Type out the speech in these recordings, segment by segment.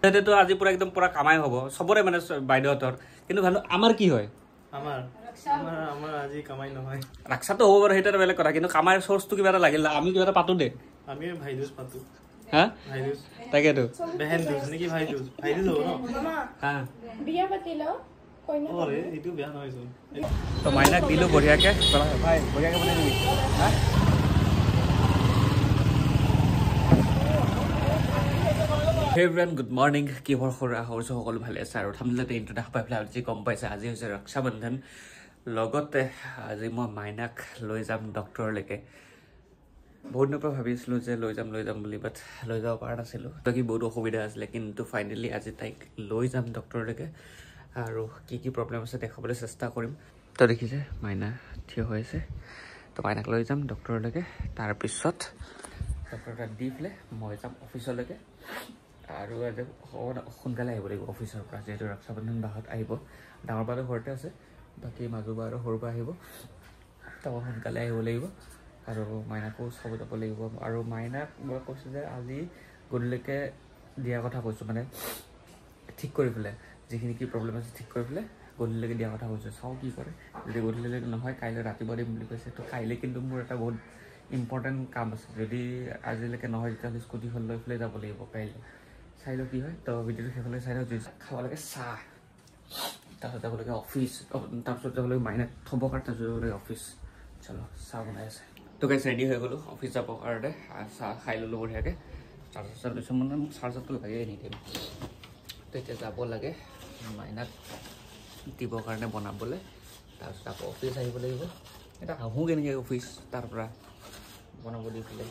তো আজি পুৰা একদম পুৰা কামাই হব সবৰে মানে বাইদেউতৰ কিন্তু ভালো আমাৰ কি হয় আমাৰ আমাৰ আজি কামাই নহয় ৰাখছা তো হ'ব বাৰু হেটাৰ বেলেগ কথা কিন্তু কামাইৰ সোৰ্সটো কিবা এটা লাগিল আমি কিবা এটা পাতো দে আমি ভাইদুস পাতো হ্যাঁ ভাইদুস তাকেতো বেহেন দুস নেকি ভাইদুস ভাইদুস হ'ব ন হ্যাঁ বিয়া পাতিলো কইনা অৰে এইটো বেয়া নহয় চোন তো মাইনাক দিলো বঢ়িয়াকে ভাই বঢ়িয়াকে বনাই দিবি হ্যাঁ Hey everyone, good morning. কি খবৰ আহৰছো সকলো ভালে আছে আৰু থামলেতে ইন্ট্ৰ দেখা পাই আজি গম পাইছে আজি হৈছে ৰক্ষা বন্ধন লগতে আজি মই মাইনাক লৈ যাম ডক্টৰলৈকে বহুত দিনৰ পৰা ভাবিছিলো যে লৈ যাম বুলি বাট লৈ যাব পৰা নাছিলো কি বহুত অসুবিধা আছিল কিন্তু ফাইনালি আজি তাইক লৈ যাম ডক্টৰলৈকে আৰু কি প্ৰব্লেম আছে দেখাবলৈ চেষ্টা কৰিম তো দেখিছে মাইনা থিয় হৈ আছে তো মাইনাক লৈ যাম ডক্টৰলৈকে তাৰ পিছত ডক্টৰ তাত দি ফেলে মই যাম অফিচলৈকে আৰু আজি সোনকালে আহিব লাগিব অফিচৰ পৰা যেহেতু ৰক্ষা বন্ধন বাহত আহিব ডাঙৰ বাটো ঘৰতে আছে বাকী মাজু বা আৰু সৰু বা আহিব তো সোনকালে আহিব লাগিব আৰু মাইনাকো চাব যাব লাগিব আৰু মাইনাক মই কৈছোঁ যে আজি গধূলিলৈকে দিয়াৰ কথা কৈছোঁ মানে ঠিক কৰি পেলাই যিখিনি কি প্ৰব্লেম আছে ঠিক কৰি পেলাই গধূলিলৈকে দিয়াৰ কথা কৈছোঁ চাওঁ কি কৰে যদি গধূলিলৈকে নহয় কাইলৈ ৰাতিপুৱা দিম বুলি কৈছে তো কাইলৈ কিন্তু মোৰ এটা বহুত ইম্পৰ্টেণ্ট কাম আছে যদি আজিলৈকে নহয় তেতিয়াহ'লে স্কুটিখন লৈ পেলাই যাব লাগিব কাইলৈ চাই লওঁ কি হয় তো ভিডিঅ'টো সেইফালে চাই লওঁ খাব লাগে চাহ তাৰপিছত যাব লাগে অফিচ তাৰপিছত যাব লাগে মাইনাক থ'ব কাৰণে তাৰপিছত যাব লাগে অফিচ চলো চাহ বনাই আছে তো গাইছ ৰেডি হৈ গ'লোঁ অফিচ যাবৰ কাৰণে চাহ খাই ল'লোঁ বঢ়িয়াকৈ চাৰ্জাৰ লৈছোঁ মানে মোক চাৰ্জাৰটো লাগে এনি টাইম তো এতিয়া যাব লাগে মাইনাক দিবৰ কাৰণে বনাবলৈ তাৰপিছত আকৌ অফিচ আহিব লাগিব এটা আহোঁ কেনেকৈ অফিচ তাৰ পৰা বনাব দি পেলাই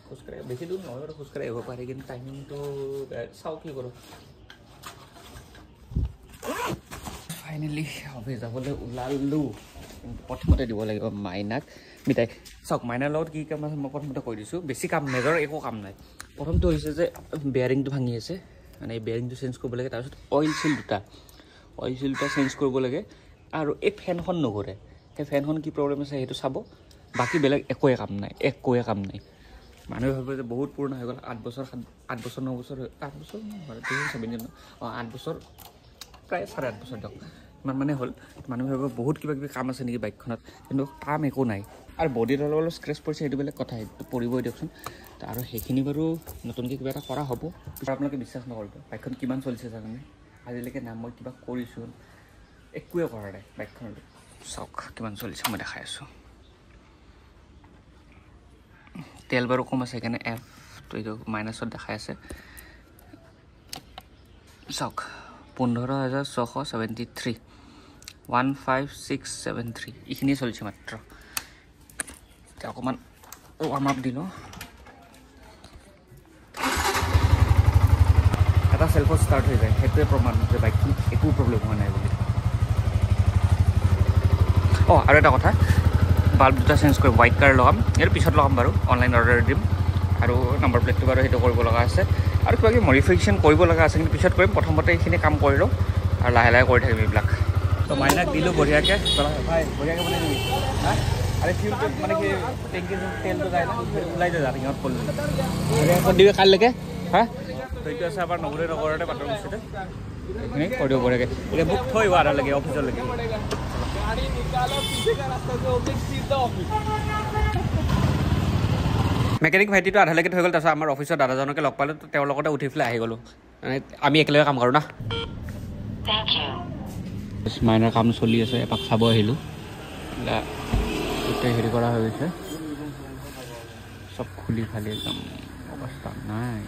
খোজকাঢ়ি বেছি দূৰ নহয় বাৰু খোজকাঢ়ি আহিব পাৰি কিন্তু টাইমিংটো চাওঁ কি কৰোঁ ফাইনেলি অফিচ যাবলৈ ওলালোঁ কিন্তু প্ৰথমতে দিব লাগিব মাইনাক মিঠাই চাওক মাইনাৰ লগত কি কাম আছে মই প্ৰথমতে কৈ দিছোঁ বেছি কাম মেজৰ একো কাম নাই প্ৰথমটো হৈছে যে বেয়াৰিংটো ভাঙি আছে মানে এই বেয়াৰিংটো চেঞ্জ কৰিব লাগে তাৰপিছত অইল চিল দুটা চেঞ্জ কৰিব লাগে আৰু এই ফেনখন নঘূৰে সেই ফেনখন কি প্ৰব্লেম আছে সেইটো চাব বাকী বেলেগ একোৱে কাম নাই মানুহে ভাবে যে বহুত পুৰণা হৈ গ'ল 8 বছৰ 9 বছৰ 8 বছৰ 8 বছৰ প্ৰায় 8.5 বছৰ দিয়ক ইমান মানে হ'ল মানুহে ভাবে বহুত কিবা কিবি কাম আছে নেকি বাইকখনত কিন্তু কাম একো নাই আৰু বডিত অলপ স্ক্ৰেচ পৰিছে সেইটো বেলেগ কথা পৰিবই দিয়কচোন আৰু সেইখিনি বাৰু নতুনকৈ কিবা এটা কৰা হ'ব আপোনালোকে বিশ্বাস নকৰিব বাইকখন কিমান চলিছে জানেনে আজিলৈকে না মই কিবা কৰিছোঁ একোৱে কৰা নাই বাইকখনত চাওক কিমান চলিছে মই দেখাই আছোঁ তেল বাৰু কম আছে সেইকাৰণে এফটো এইটো মাইনাছত দেখাই আছে চাওক 15,673 15673 এইখিনিয়ে চলিছে মাত্ৰ এতিয়া অকণমান ৱাৰ্ম আপ দিলোঁ এটা চেল্ফত ষ্টাৰ্ট হৈ যায় সেইটোৱে প্ৰমাণ যে বাইকখন একো প্ৰব্লেম হোৱা নাই বুলি আৰু এটা কথা বাল্ব দুটা চেঞ্জ কৰিম হোৱাইট কালাৰ লগাম ইয়াৰ পিছত লগাম বাৰু অনলাইন অৰ্ডাৰ দিম আৰু নাম্বাৰ প্লেটটো বাৰু সেইটো কৰিব লগা আছে আৰু কিবা কিবি মডিফিকেশ্যন কৰিব লগা আছে কিন্তু পিছত কৰিম প্ৰথমতে এইখিনি কাম কৰি লওঁ আৰু লাহে লাহে কৰি থাকিম এইবিলাক তো মাইনাক দিলোঁ বঢ়িয়াকৈ ভাই বঢ়িয়াকৈ বনাই দিবি হা আৰু ফিউলটো মানে কি টেংকি তেলটো যায় ওলাই যায় যাতে সিহঁত কৰিলোঁ বঢ়িয়াকৈ দিবি কাইলৈকে হা তো এইটো আছে আমাৰ নগৰে নগৰতে পাতৰ বস্তুতে এইখিনি কৰি দিব বঢ়িয়াকৈ এতিয়া মোক থৈ আহিব আধালৈকে অফিচলৈকে মেকানিক ভাইটিটো আধালৈকে থৈ গ'ল তাৰপিছত আমাৰ অফিচৰ দাদাজনকে লগ পালোঁ তো তেওঁৰ লগতে উঠি পেলাই আহি গ'লোঁ মানে আমি একেলগে কাম কৰোঁ না মাইনাৰ কাম চলি আছে এপাক চাব আহিলোঁ গোটেই হেৰি কৰা হৈ গৈছে চব খুলি খালি একদম অৱস্থা নাই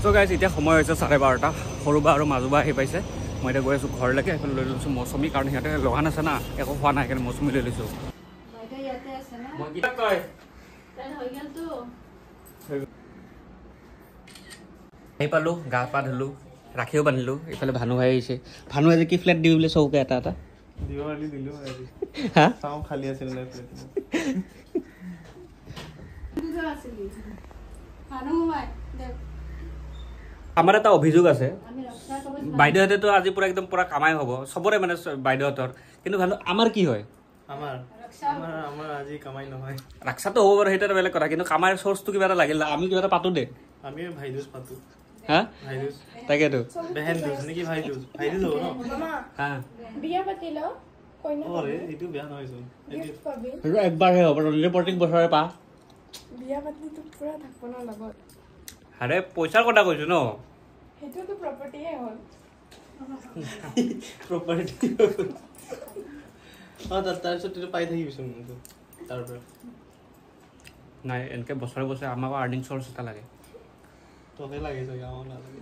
চ' গাইজ এতিয়া সময় হৈছে 12:30 সৰু বা আৰু মাজু বা আহি পাইছে মই এতিয়া গৈ আছোঁ ঘৰলৈকে এইফালে লৈ লৈছোঁ মৌচুমী কাৰণ সিহঁতে লগা নাছে না একো খোৱা নাই সেইকাৰণে মৌচুমী লৈ লৈছোঁ আহি পালোঁ গা পা ধুলোঁ ৰাখিও বান্ধিলোঁ এইফালে ভানু ভাই আহিছে ভানু আজি কি ফ্লেট দিবি বোলে চৌকে এটা হা খালি আছিল আমাৰ এটা অভিযোগ আছে বাইদেউহঁতেতো আজি পুৰা একদম পুৰা কামাই হ'ব চবৰে মানে বাইদেউহঁতৰ কিন্তু ভানু আমাৰ কি হয় আমাৰ আজি কামাই নহয় ৰাখছাতো হ'ব বাৰু সেইটো এটা বেলেগ কথা কিন্তু কামাৰ চ'ৰ্চটো কিবা এটা লাগিল আমি কিবা এটা পাতো দে আমি ভাইদুস পাতো হা ভাইদেউ তাকেতো বেহেন দেউচ নেকি ভাইদেউ ভাইদেউ হ'ব ন মামা হা বিয়া পাতি ল কইনা অৰে এইটো বেয়া নহয়চোন গিফ্ট পাবি সেইটো একবাৰহে হ'ব ৰলিলে প্ৰত্যেক বছৰে পা বিয়া পাতিটো পুৰা থাকিব ন লগত আৰে পইচাৰ কথা কৈছো ন সেইটোতো প্ৰপাৰ্টিয়ে হ'ল প্ৰপাৰ্টি তাৰপিছত এইটো পাই থাকিবিচোন তাৰ পৰা নাই এনেকৈ বছৰে বছৰে আমাক আৰ্নিং চ'ৰ্চ এটা লাগে তোকে লাগে চাগে আমাক নালাগে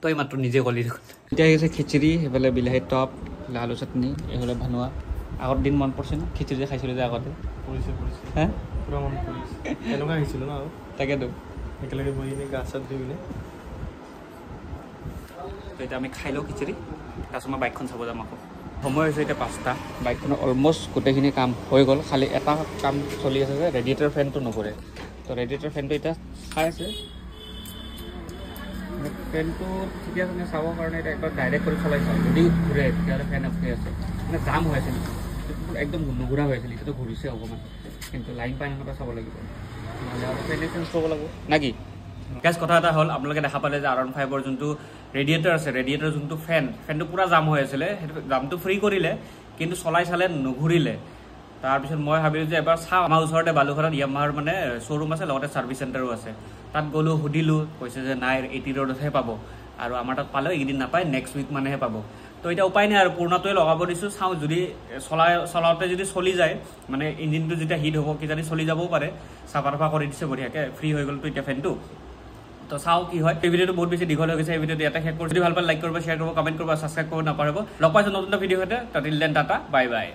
তই মাত্ৰ নিজে ক'লি দেখোন এতিয়া আহিছে খিচিৰি সেইফালে বিলাহীৰ টপ আলু চাটনি এইফালে ভানুৱা আগৰ দিন মন পৰিছে ন খিচিৰি যে খাইছিলোঁ যে আগতে পৰিছে হে পূৰা মন পৰিছে এনেকুৱা আহিছিলোঁ ন আৰু তাকেতো একেলগে বহি কিনে গা চাত ধুই কিনে তো এতিয়া আমি খাই লওঁ খিচিৰি তাৰপিছত মই বাইকখন চাব যাম আকৌ সময় হৈছে এতিয়া 5টা বাইকখনৰ অলমষ্ট গোটেইখিনি কাম হৈ গ'ল খালি এটা কাম চলি আছে যে ৰেডিয়েটৰ ফেনটো নকৰে তো ৰেডিয়েটৰ ফেনটো এতিয়া চাই আছে ফেনটো ঠিকে আছে চাবৰ কাৰণে এতিয়া একবাৰ ডাইৰেক্ট কৰি চলাই চাওঁ যদি ঘূৰে তেতিয়াহ'লে ফেন অফ হৈ আছে মানে জাম হৈ আছিল একদম নুঘূৰা হৈ আছিল এতিয়াতো ঘূৰিছে অকণমান কিন্তু লাইন পাই এনেকুৱা চাব লাগিব নহ'লে আৰু ফেনে চেঞ্জ কৰিব লাগিব না কি গেছ কথা এটা হ'ল আপোনালোকে দেখা পালে যে R15ৰ যোনটো ৰেডিয়েটৰ আছে ৰেডিয়েটৰ যোনটো ফেনটো পূৰা জাম হৈ আছিলে সেইটো জামটো ফ্ৰী কৰিলে কিন্তু চলাই চালে নুঘূৰিলে তাৰপিছত মই ভাবিলোঁ যে এবাৰ চাওঁ আমাৰ ওচৰতে বালুঘাটত য়ামাহাৰ মানে শ্ব'ৰুম আছে লগতে ছাৰ্ভিচ চেণ্টাৰো আছে তাত গ'লোঁ সুধিলোঁ কৈছে যে নাই 80 ৰোডতহে পাব আৰু আমাৰ তাত পালেও এইকেইদিন নাপায় নেক্সট উইক মানেহে পাব তো এতিয়া উপায় নাই আৰু পুৰণাটোৱে লগাব দিছোঁ চাওঁ যদি চলাওঁতে যদি চলি যায় মানে ইঞ্জিনটো যেতিয়া হিট হ'ব কিজানি চলি যাবও পাৰে চাফা তাফা কৰি দিছে বঢ়িয়াকৈ ফ্ৰী হৈ গ'লতো এতিয়া ফেনটো তো চাওঁ কি হয় এই ভিডিঅ'টো বহুত বেছি দীঘল হৈ গৈছে এই ভিডিঅ'টো ইয়াতে শেষ কৰোঁ যদি ভাল পালে লাইক কৰিব শ্বেয়াৰ কৰিব কমেণ্ট কৰিব ছাবস্ক্ৰাইব কৰিব নাপাহৰিব লগ পাইছোঁ নতুন এটা ভিডিঅ' সৈতে till then tata bye bye